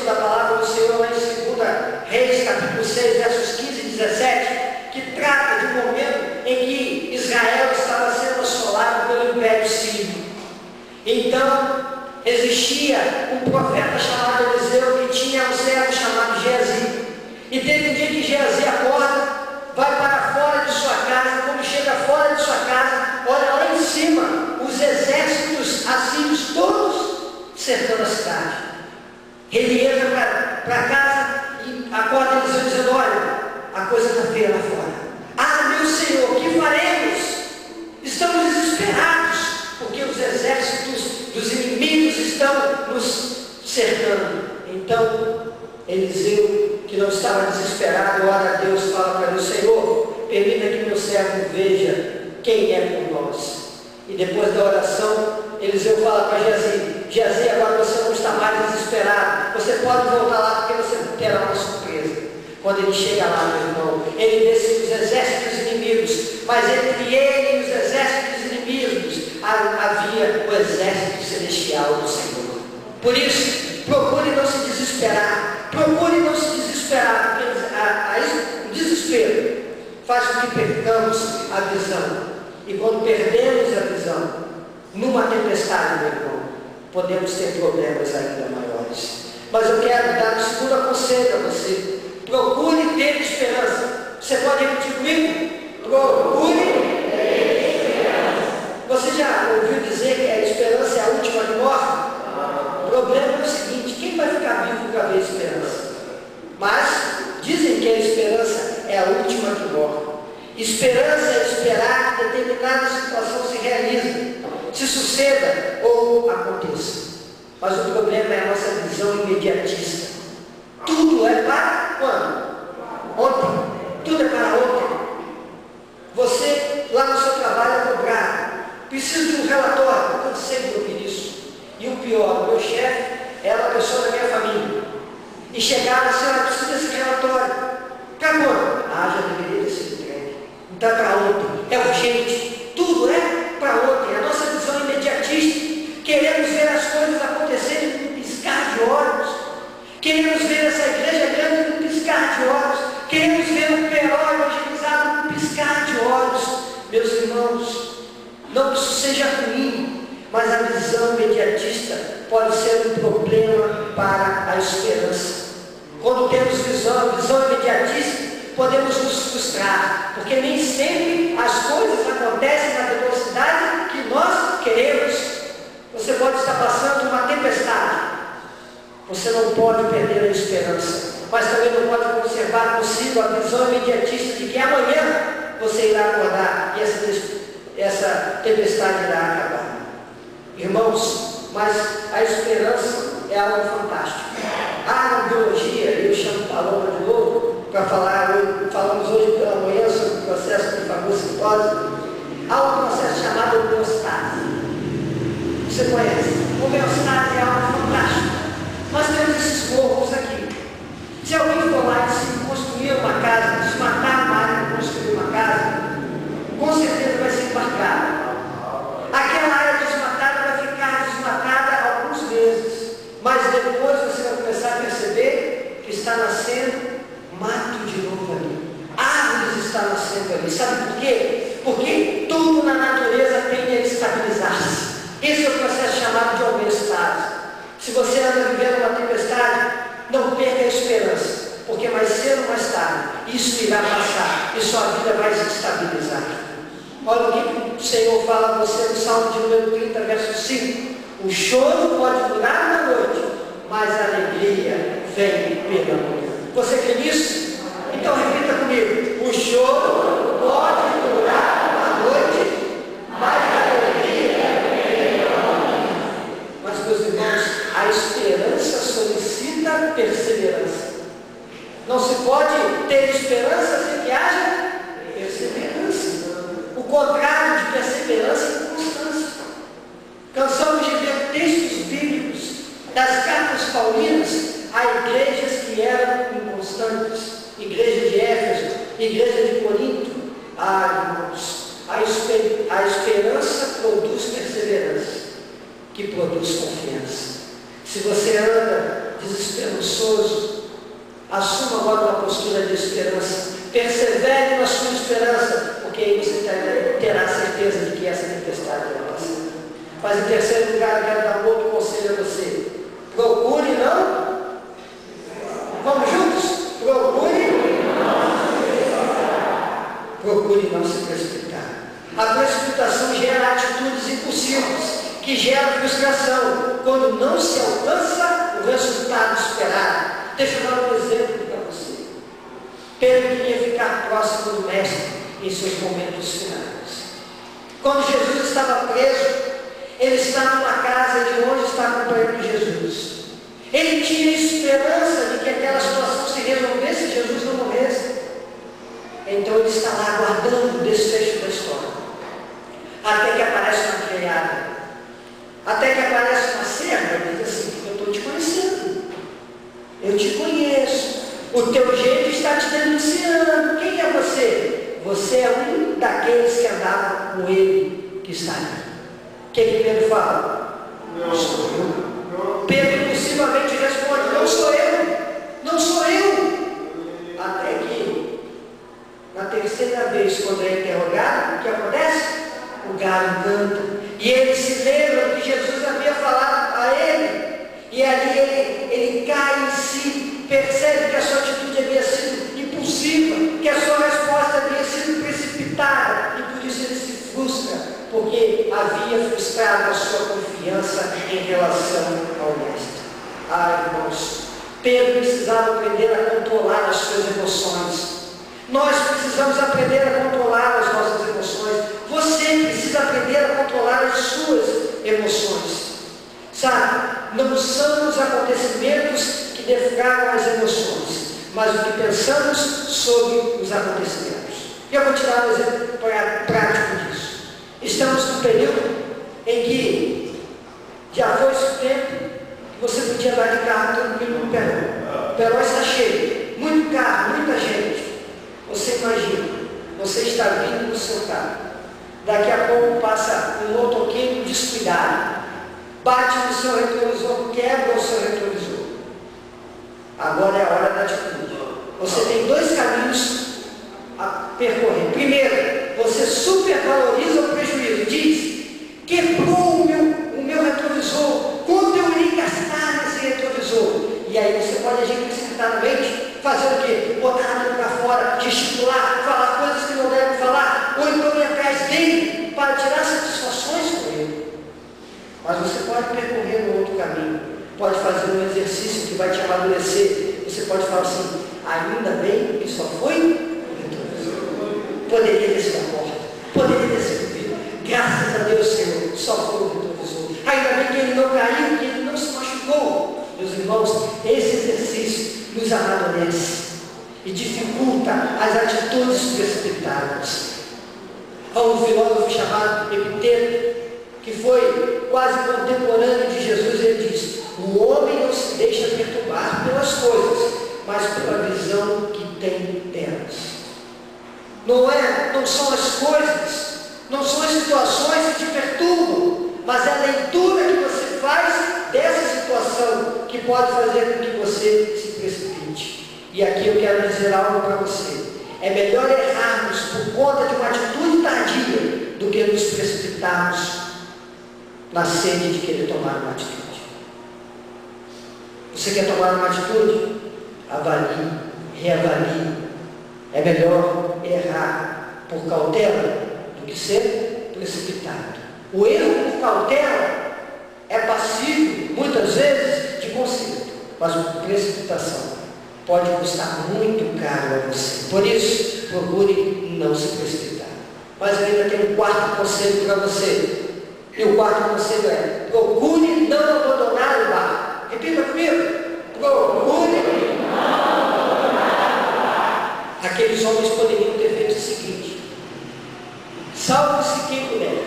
texto da palavra do Senhor lá em 2 Reis, capítulo 6, versos 15 e 17, que trata de um momento em que Israel estava sendo assolado pelo Império Sírio. Então, existia um profeta chamado Eliseu que tinha um servo chamado Geazi. E teve um dia que Geazi acorda, vai para fora de sua casa. Quando chega fora de sua casa, olha lá em cima os exércitos assírios todos cercando a cidade. Ele entra para casa e acorda Eliseu dizendo: olha, a coisa está feia lá fora. Ah, meu Senhor, o que faremos? Estamos desesperados, porque os exércitos dos inimigos estão nos cercando. Então, Eliseu, que não estava desesperado, ora a Deus, fala para ele: Senhor, permita que meu servo veja quem é por nós. E depois da oração, Eliseu fala para Geazi: Geazi, agora você não está mais desesperado, você pode voltar lá porque você terá uma surpresa. Quando ele chega lá, meu irmão, ele vê os exércitos inimigos, mas entre ele e os exércitos inimigos havia o exército celestial do Senhor. Por isso, procure não se desesperar, procure não se desesperar, porque o desespero faz com que percamos a visão. E quando perdemos a visão, numa tempestade, meu irmão, podemos ter problemas ainda maiores. Mas eu quero dar um segundo conselho a você: procure ter esperança. Você pode repetir comigo? Procure ter esperança. Você já ouviu dizer que a esperança é a última que morre? O problema é o seguinte: quem vai ficar vivo para ver a esperança? Mas dizem que a esperança é a última que morre. Esperança é esperar que determinada situação se realize, se suceda ou aconteça. Mas o problema é a nossa visão imediatista. Tudo é para quando? Ontem. Tudo é para ontem. Você, lá no seu trabalho, é cobrado. Preciso de um relatório. Eu cansei de ouvir isso. E o pior, o meu chefe era uma pessoa da minha família. E chegava assim: olha, preciso desse relatório. Acabou. Ah, já deveria ter sido entregue. Não está para ontem. É urgente. Tudo é para ontem. A nossa visão imediatista. Queremos ver as coisas acontecerem num piscar de olhos. Queremos ver essa igreja grande num piscar de olhos. Queremos ver um Peró evangelizado num piscar de olhos. Meus irmãos, não que isso seja ruim, mas a visão imediatista pode ser um problema para a esperança. Quando temos visão imediatista, podemos nos frustrar, porque nem sempre as coisas acontecem na velocidade que nós queremos. Você pode estar passando uma tempestade. Você não pode perder a esperança, mas também não pode conservar consigo a visão imediatista de que amanhã você irá acordar e essa tempestade irá acabar. Irmãos, mas a esperança é algo fantástico. Na biologia, eu chamo Paloma de novo para falar. Falamos hoje pela manhã sobre o processo de fagocitose. Há um processo chamado homeostase. Você conhece? Homeostase é algo fantástico. Nós temos esses corpos aqui. Se alguém for lá e se construir uma casa, desmatar uma área para construir uma casa, com certeza vai ser embarcada. Aquela área desmatada vai ficar desmatada alguns meses, mas depois você vai começar a perceber que está nascendo mato de novo ali. Árvores estão nascendo ali. Sabe por quê? Porque tudo na natureza tende a estabilizar-se. Esse é o processo chamado de homeostase. Se você anda vivendo uma tempestade, não perca a esperança, porque mais cedo ou mais tarde isso irá passar e sua vida vai se estabilizar. Olha o que o Senhor fala a você no Salmo de número 30, verso 5. O choro pode durar uma noite, mas a alegria vem pela manhã. Você crê nisso? Então repita comigo: o choro pode durar uma noite, mas a alegria vem pela manhã. Mas, meus irmãos, a esperança solicita perseverança. Não se pode ter esperança sem que haja perseverança. O contrário de perseverança é constância. Cansamos de ver textos bíblicos das cartas paulinas a igrejas que eram inconstantes. Igreja de Éfeso, igreja de Corinto. Irmãos, a esperança produz perseverança, que produz confiança. Se você anda desesperançoso, assuma agora uma postura de esperança. Persevere na sua esperança, porque aí você terá certeza de que essa tempestade vai passar. Mas em terceiro lugar, eu quero dar um outro conselho a você. Procure não. Vamos juntos? Procure não se precipitar. A precipitação gera atitudes impossíveis, que geram frustração, quando não se alcança o resultado esperado. Deixa eu dar um exemplo para você. Pedro queria ficar próximo do Mestre em seus momentos finais. Quando Jesus estava preso, ele estava na casa de onde está acompanhando Jesus. Ele tinha esperança de que aquela situação se resolvesse e Jesus não morresse. Então ele está lá aguardando o desfecho da história. Até que aparece uma criada. Até que aparece uma serva e diz assim: eu estou te conhecendo. Eu te conheço. O teu jeito está te denunciando. Quem é você? Você é um daqueles que andavam com ele, que está ali. O que Pedro fala? Não sou eu. Pedro impossivelmente responde: não sou eu. Não sou eu. Até que, na terceira vez, quando é interrogado, o que acontece? O galo canta. E ele se lembra do que Jesus havia falado a ele. E ali ele cai em si, percebe que a sua atitude havia sido impulsiva, que a sua resposta havia sido precipitada, e por isso ele se frustra, porque havia frustrado a sua confiança em relação ao Mestre. Irmãos, Pedro precisava aprender a controlar as suas emoções. Nós precisamos aprender a controlar as nossas emoções. Você precisa aprender a controlar as suas emoções. Sabe, não são os acontecimentos que defragam as emoções, mas o que pensamos sobre os acontecimentos. E eu vou te dar um exemplo prático disso. Estamos num período em que já foi esse tempo que você podia andar de carro tranquilo no Peró. O Peró está cheio, muito carro, muita gente. Você imagina, você está vindo no seu carro, daqui a pouco passa um motoqueiro descuidado, bate no seu retrovisor, quebra o seu retrovisor. Agora é a hora da atitude. Você tem dois caminhos a percorrer. Primeiro, você supervaloriza o prejuízo, diz: quebrou o meu retrovisor, quanto eu irei gastar nesse retrovisor? E aí você pode agir precipitadamente, fazer o quê? Botar a mão para fora, gesticular, falar coisas que não deve falar, ou então ir atrás dele para tirar satisfações com ele. Mas você pode percorrer um outro caminho, pode fazer um exercício que vai te amadurecer. Você pode falar assim: ainda bem que só foi o retrovisor. Poderia ter sido a porta, poderia ter sido o vidro. Graças a Deus, Senhor, só foi o retrovisor. Ainda bem que ele não caiu, que ele não se machucou. Meus irmãos, esse exercício nos amadurece e dificulta as atitudes precipitadas. Há um filósofo chamado Epiteto, que foi quase contemporâneo de Jesus. Ele diz: o homem não se deixa perturbar pelas coisas, mas pela visão que tem delas. Não são as coisas, não são as situações que te perturbam, mas é a leitura que você faz dessa situação que pode fazer com que você se precipite. E aqui eu quero dizer algo para você: é melhor errarmos por conta de uma atitude tardia do que nos precipitarmos na sede de querer tomar uma atitude. Você quer tomar uma atitude? Avalie, reavalie. É melhor errar por cautela do que ser precipitado. O erro por cautela é passível, muitas vezes, de conserto, mas a precipitação pode custar muito caro a você. Por isso, procure não se precipitar. Mas eu ainda tenho um quarto conselho para você. E o quarto conselho é: procure não abandonar o barco. Repita comigo: procure não abandonar o barco. Aqueles homens poderiam ter feito o seguinte: salve-se quem puder.